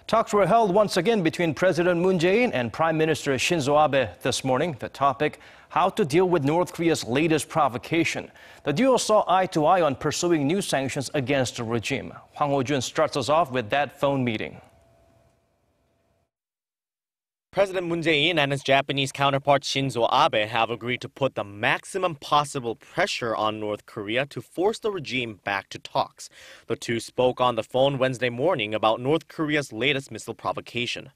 Talks were held once again between President Moon Jae-in and Prime Minister Shinzo Abe this morning. The topic, how to deal with North Korea's latest provocation. The duo saw eye to eye on pursuing new sanctions against the regime. Hwang Ho-jun starts us off with that phone meeting. President Moon Jae-in and his Japanese counterpart Shinzo Abe have agreed to put the maximum possible pressure on North Korea to force the regime back to talks. The two spoke on the phone Wednesday morning about North Korea's latest missile provocation.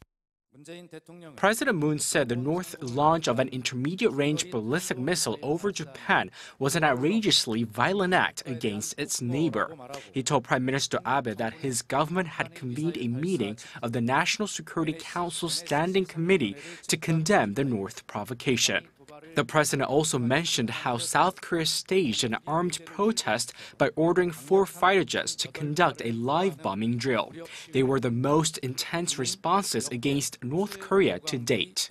President Moon said the North's launch of an intermediate-range ballistic missile over Japan was an outrageously violent act against its neighbor. He told Prime Minister Abe that his government had convened a meeting of the National Security Council Standing Committee to condemn the North provocation. The president also mentioned how South Korea staged an armed protest by ordering 4 fighter jets to conduct a live bombing drill. They were the most intense responses against North Korea to date.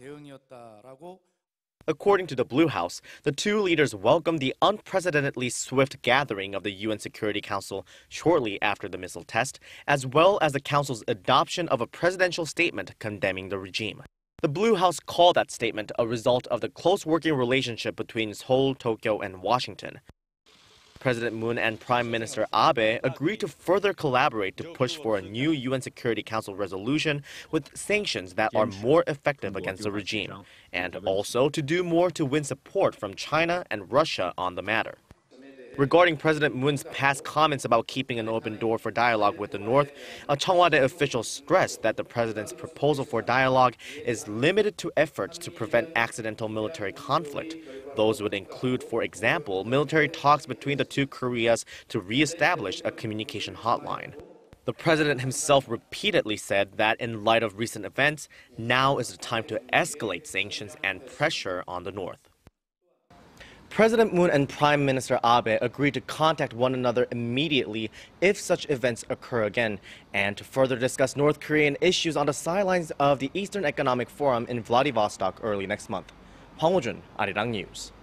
According to the Blue House, the two leaders welcomed the unprecedentedly swift gathering of the UN Security Council shortly after the missile test, as well as the Council's adoption of a presidential statement condemning the regime. The Blue House called that statement a result of the close working relationship between Seoul, Tokyo, and Washington. President Moon and Prime Minister Abe agreed to further collaborate to push for a new UN Security Council resolution with sanctions that are more effective against the regime, and also to do more to win support from China and Russia on the matter. Regarding President Moon's past comments about keeping an open door for dialogue with the North, a Cheong Wa Dae official stressed that the president's proposal for dialogue is limited to efforts to prevent accidental military conflict. Those would include, for example, military talks between the two Koreas to re-establish a communication hotline. The president himself repeatedly said that in light of recent events, now is the time to escalate sanctions and pressure on the North. President Moon and Prime Minister Abe agreed to contact one another immediately if such events occur again, and to further discuss North Korean issues on the sidelines of the Eastern Economic Forum in Vladivostok early next month. Hwang Ho-jun, Arirang News.